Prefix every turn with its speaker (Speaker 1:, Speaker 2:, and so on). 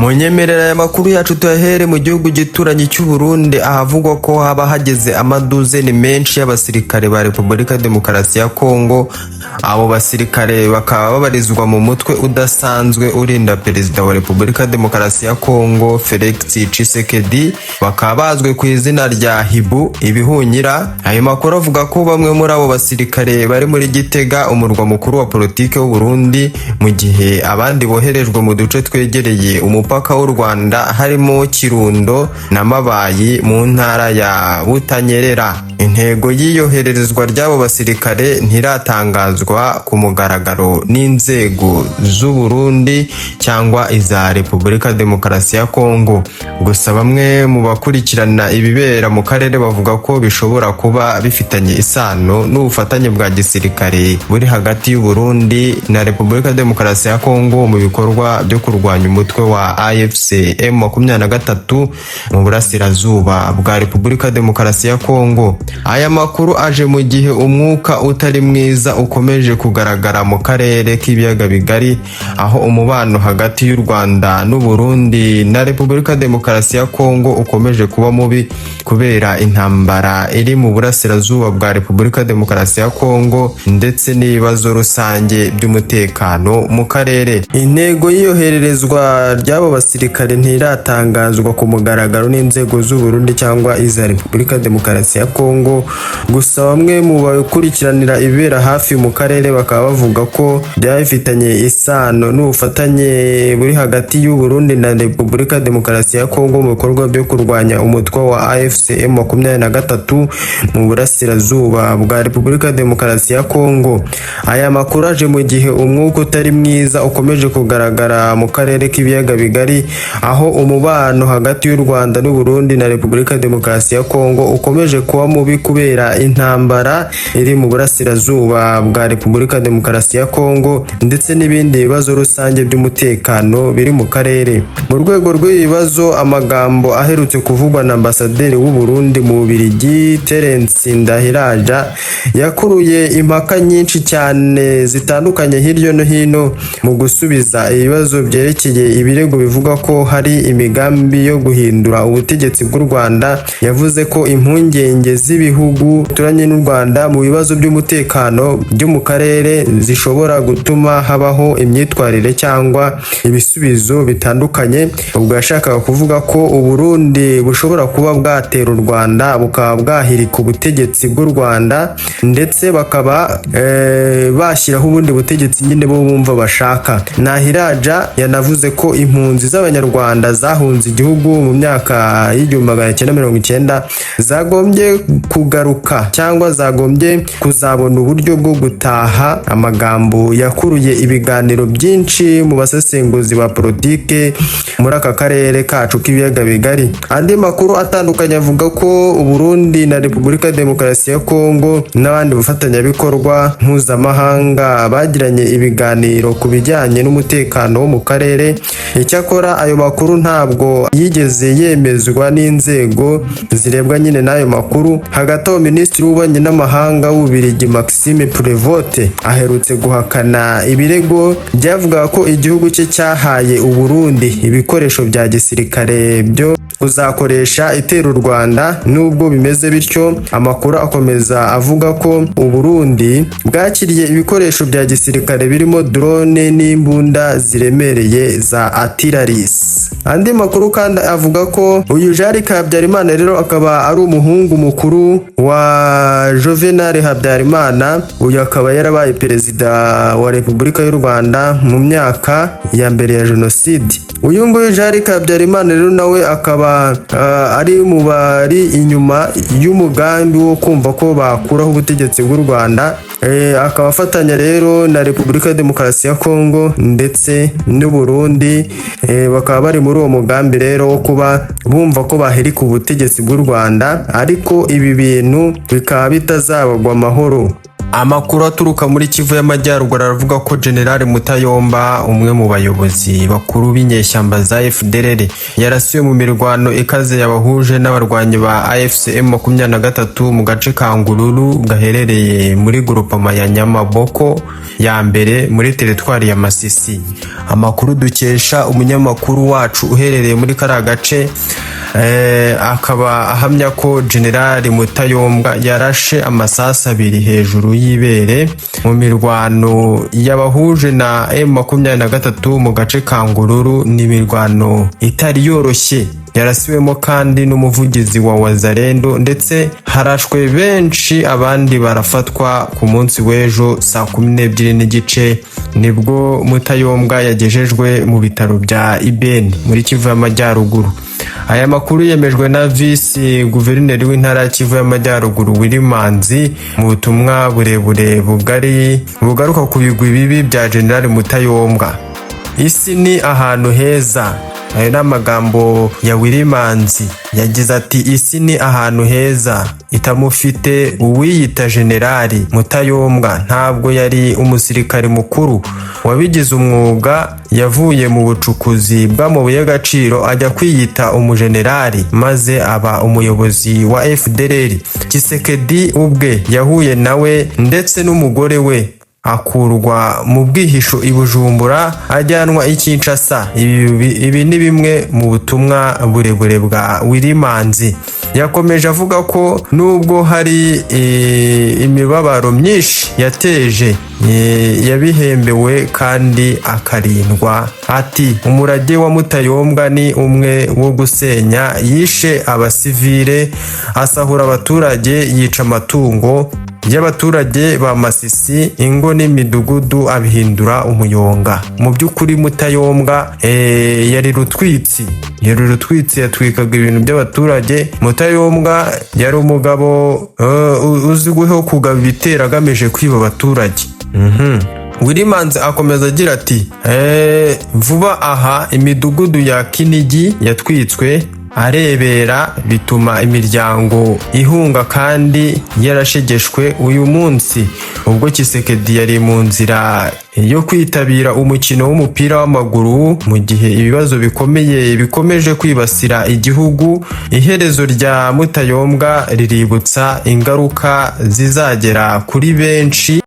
Speaker 1: Munyemerera ya makuru yacu tuyahere mu gihugu gituranye cy'u Burundi ahavugwa ko haba hageze amaduzeni menshi y'abasirikare ba Repubulika Demokarasi ya Kongo. Abo basirikare bakaba babarizwa mu mutwe udasanzwe urinda perezida wa Repubulika Demokarasi ya Kongo Felix Tshisekedi, bakaba bazwe ku izina rya Hibu Ibihunyira. Ayo makuru avuga ko bamwe muri abo basirikare bari muri Gitega, umurwa mukuru wa politike w'u Burundi, mu gihe abandi boherejwe mu duce twegereye umupaka w'u Rwanda harimo Kirundo na Mabayi mu ntara ya Butanyerera. Intego y'iyohererezwa ry'abo basirikare ntiratangazwa ku mugaragaro n'inzego z'u Burundi cyangwa iza Repubulika Demokarasi ya Kongo. Gusa bamwe mu bakurikirana ibibera mu karere bavuga ko bishobora kuba bifitanye isano n'ubufatanye bwa gisirikare buri hagati y'u Burundi na Repubulika Demokarasi ya Kongo mu bikorwa byo kurwanya umutwe wa AFC M23 mu burasirazuba bwa Repubulika Demokarasi ya Kongo. Aya makuru aje mu gihe umwuka utari mwiza ukomeje kugaragara mu karere k'ibiyaga bigari, aho umubano hagati y'u Rwanda n'u Burundi na Repubulika Demokarasi ya Kongo ukomeje kuba mubi kubera intambara iri mu burasirazuba bwa Repubulika Demokarasi ya Kongo ndetse n'ibibazo rusange by'umutekano mu karere. Intego y'iyohererezwa ry'abo basirikare ntiratangazwa ku mugaragaro n'inzego z'u Burundi cyangwa iza Repubulika Demokarasi ya Kongo. Gusa bamwe mu bakurikiranira ibera hafi mu karere bakaba bavuga ko byafitanye isano n'ubufatanye buri hagati y'u Burundi na Repubulika Demokarasi ya Kongo mu bikorwa byo kurwanya umutwe wa AFC M23 mu burasirazuba bwa Repubulika Demokarasi ya Kongo. Aya makuru aje mu gihe umwuka utari mwiza ukomeje kugaragara mu karere k'ibiyaga bigari, aho umubano hagati y'u Rwanda n'u Burundi na Repubulika Demokarasi ya Kongo ukomeje kuba mubi kubera intambara iri mu burasirazuba bwa Repubulika Demokarasi ya Kongo ndetse n'ibindi bibazo rusange by'umutekano biri mu karere. Mu rwego rw'ibibazo, amagambo aherutse kuvugwa na ambasaderi w'u Burundi mu Bubiligi Terence Ndahiraja yakuruye impaka nyinshi cyane zitandukanye hirya no hino mu gusubiza ibibazo byerekeye ibirego bivuga ko hari imigambi yo guhindura ubutegetsi bw'u Rwanda. Yavuze ko impungenge z'ibihugu turanye n'u Rwanda mu bibazo by'umutekano byo mu karere zishobora gutuma habaho imyitwarire cyangwa ibisubizo bitandukanye. Ubwo yashakaga kuvuga ko u Burundi bushobora kuba bwatera u Rwanda bukaba bwahirika ubutegetsi bw'u Rwanda ndetse bakaba bashyiraho ubundi butegetsi nyine bo bumva bashaka. Ndahiraja yanavuze ko impunzi z'abanyarwanda zahunze igihugu mu myaka y'1990 zagombye kugaruka cyangwa zagombye kuzabona uburyo bwo gutaha. Amagambo yakuruye ibiganiro byinshi mu basesenguzi ba politike muri aka karere kacu k'ibiyaga bigari. Andi makuru atandukanye avuga ko u Burundi na Repubulika Demokarasi ya Kongo n'abandi bafatanyabikorwa mpuzamahanga bagiranye ibiganiro ku bijyanye n'umutekano wo mu karere. Icyakora ayo makuru ntabwo yigeze yemezwa n'inzego zirebwa nyine n'ayo makuru. Hagati aho Minisitiri w'Ububanyi n'Amahanga w'Ububiligi Maxime Prévost aherutse guhakana ibirego byavuga ko igihugu cye cyahaye u Burundi ibikoresho bya gisirikare byo uzakoresha itera u Rwanda. Nubwo bimeze bityo, amakuru akomeza avuga ko u Burundi bwakiriye ibikoresho bya gisirikare birimo drone n'imbunda ziremereye za artilleries. Andi makuru kandi avuga ko uyu Jean Habyarimana rero akaba ari umuhungu mukuru wa Juvenal Habyarimana. Uyu akaba yarabaye perezida wa Repubulika y'u Rwanda mu myaka ya mbere ya Jenoside. Uyu nguyu Jean Habyarimana rero nawe akaba ari mu bari inyuma y'umugambi wo kumva ko bakuraho ubutegetsi bw'u Rwanda. Akaba afatanya rero na Repubulika Demokarasi ya Kongo ndetse n'u Burundi, bakaba bari muri uwo mugambi rero wo kuba bumva ko bahirika ubutegetsi bw'u Rwanda, ariko ibi bintu bikaba bitazabagwa amahoro. Amakuru aturuka muri Kivu y'Amajyaruguru aravuga ko General Mutayomba, umwe mu bayobozi bakuru b'inyeshyamba za FDLR, yarasiwe mu mirwano ikaze yabahuje n'abarwanyi ba AFCM 23 mu gace ka Ngururu gaherereye muri grupama ya Nyamaboko ya mbere muri teritwari ya Masisi. Amakuru dukesha umunyamakuru wacu uherereye muri kara gace akaba ahamya ko General Mutayomba yarashe amasasu abiri hejuru y'ibere mu mirwano yabahuje na M23 mu gace ka Ngururu. Ni mirwano itari yoroshye, yarasiwemo kandi n'umuvugizi wa Wazalendo ndetse harashwe benshi, abandi barafatwa. Ku munsi w'ejo saa 12:30 nibwo Mutayombwa yagejejwe mu bitaro bya Ibeni muri Kivu y'Amajyaruguru. Aya makuru yemejwe na Vice Guverineri w'intara ya Kivu y'Amajyaruguru Wilimanzi mu butumwa burebure bugaruka ku bigwi bibi bya General Mutayombwa. Isi ni ahantu heza. Ayo n'amagambo ya Wilimanzi, yagize ati isi ni ahantu heza itamufite uwiyita Generali Mutayombwa ntabwo yari umusirikare mukuru wabigize umwuga, yavuye mu bucukuzi bw'amabuye y'agaciro ajya kwiyita umujenerali maze aba umuyobozi wa FDLR. Tshisekedi ubwe yahuye nawe ndetse n'umugore we akurwa mu bwihisho i Bujumbura ajyanwa i Kinshasa. Ibi ni bimwe mu butumwa burebure bwa Wilimanzi. Yakomeje avuga ko nubwo hari imibabaro myinshi yateje, yabihembewe kandi akarindwa. Ati umurage wa Mutayombwa ni umwe wo gusenya. Yishe abasivile, asahura abaturage, yica amatungo y'abaturage ba Masisi, ingo n'imidugudu abihindura umuyonga. Mu by'ukuri Mutayombwa yari rutwitsi, yatwikaga ibintu by'abaturage. Mutayombwa yari umugabo uzwiho kugaba ibitero agamije kwiba abaturage. Wilimanzi akomeza agira ati vuba aha imidugudu ya Kinigi yatwitswe arebera, bituma imiryango ihunga kandi yarashegeshwe. Uyu munsi ubwo Tshisekedi yari mu nzira yo kwitabira umukino w'umupira w'amaguru, mu gihe ibibazo bikomeye bikomeje kwibasira igihugu, iherezo rya Mutayombwa riributsa ingaruka zizagera kuri benshi.